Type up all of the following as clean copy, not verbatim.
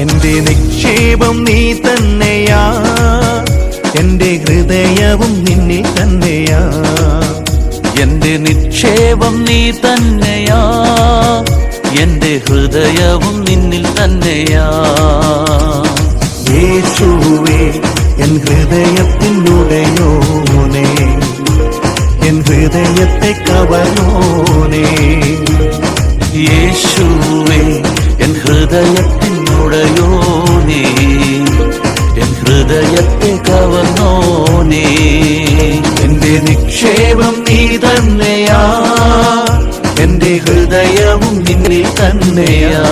എന്റെ നിക്ഷേപം നീ തന്നെയാ, എന്റെ ഹൃദയവും നിന്നിൽ തന്നെയാ. എന്റെ നിക്ഷേപം നീ തന്നെയാ, എന്റെ ഹൃദയവും നിന്നിൽ തന്നെയാ. യേശുവേ എൻ ഹൃദയത്തിനുടയോനേ, എൻ ഹൃദയത്തെ കവർന്നോനേ. യേശുവേ എൻ ഹൃദയത്തിനുടയോനേ, എൻ ഹൃദയത്തെ കവർന്നോനേ. എന്റെ നിക്ഷേപം നീ തന്നെയാ, എന്റെ ഹൃദയവും നിന്നിൽ തന്നെയാ.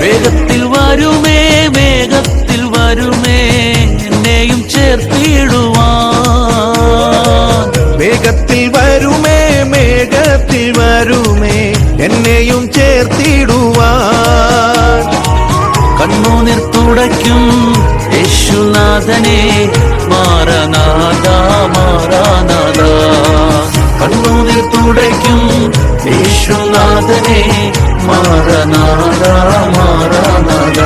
വേഗത്തിൽ വരുമേ, വേഗത്തിൽ വരുമേ, എന്നെയും ചേർത്തിടുവാൻ. വേഗത്തിൽ വരുമേ, വേഗത്തിൽ വരുമേ, എന്നെയും ചേർത്തിടുവാൻ. കണ്ണുനീർ തുടയ്ക്കും യേശുനാഥനെ, മാറനാഥ മാറനാഥ. കണ്ണുനീർ തുടയ്ക്കും യേശുനാഥനെ, മാറനാഥ മാറനാഥ.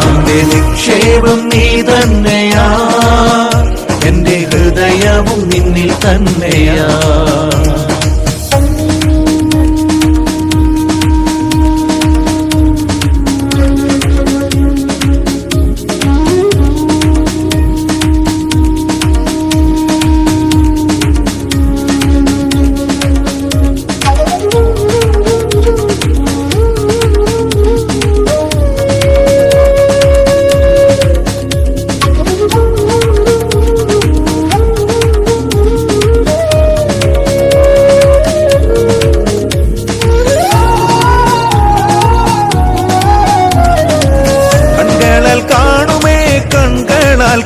എന്റെ നിക്ഷേപം നീ തന്നെയാ, എന്റെ ഹൃദയവും നിന്നിൽ തന്നെയാ.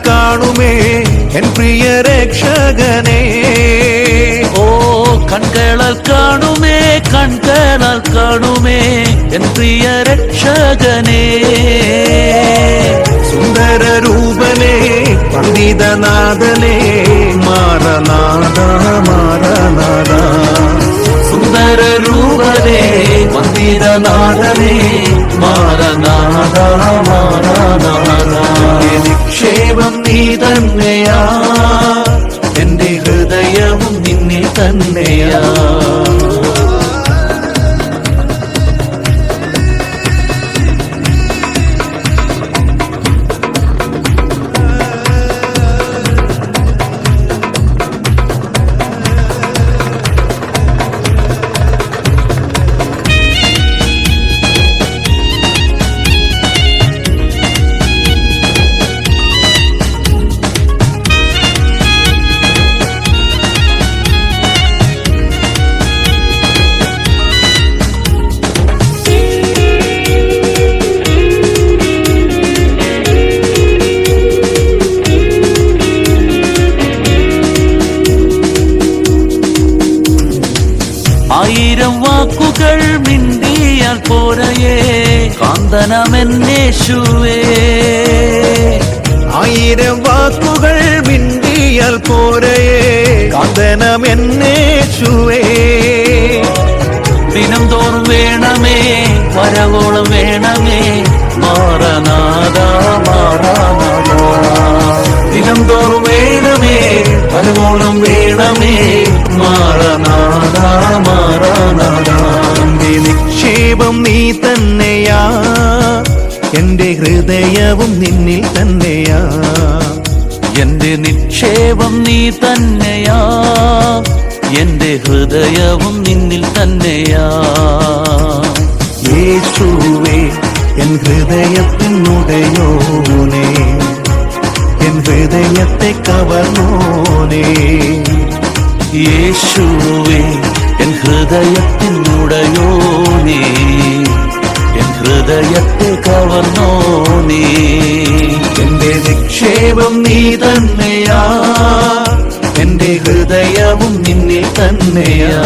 കാണുമേ എൻ പ്രിയ രക്ഷകനെ. ഓ കൺകളാൽ കാണുമേ, കൺകളാൽ കാണുമേ, എൻ പ്രിയ രക്ഷകനെ. സുന്ദര രൂപനേ, പണ്ഡിതനാഥനേ, മാറനാഥ മാറനാഥ. സുന്ദര രൂപനേ, പണ്ഡിതനാഥനേ, മാറനാഥ മാറനാഥ. നിക്ഷേപം നീ തന്നെയാ, എന്റെ ഹൃദയവും നിന്നിൽ തന്നെയാ. ആയിരം വാക്കുകൾ മിണ്ടിയാൽ പോരയേ, കാന്തനമെന്നേശുവേ. ആയിരം വാക്കുകൾ മിണ്ടിയാൽ പോരയേ, കാന്തനമെന്നേശുവേ. ദിനം തോറും വേണമേ, വരവോളം വേണമേ, മാറനാഥ മാറനാഥ. ദിനം തോറും വേണമേ, വരവോളം വേണമേ, മാറനാഥ മാറനാഥ. എന്റെ നിക്ഷേപം നീ തന്നെയാ, എന്റെ ഹൃദയവും നിന്നിൽ തന്നെയാ. എന്റെ നിക്ഷേപം നീ തന്നെയാ, എന്റെ ഹൃദയവും നിന്നിൽ തന്നെയാ. യേശുവേ എൻ ഹൃദയത്തിനുടയോനേ, എൻ ഹൃദയത്തെ കവർന്നോനേ. യേശുവേ എൻ ഹൃദയത്തിനുടയോനേ, എൻ ഹൃദയത്തെ കവർന്നോനേ. എന്റെ നിക്ഷേപം നീ തന്നെയാ, എന്റെ ഹൃദയവും നിന്നിൽ തന്നെയാ.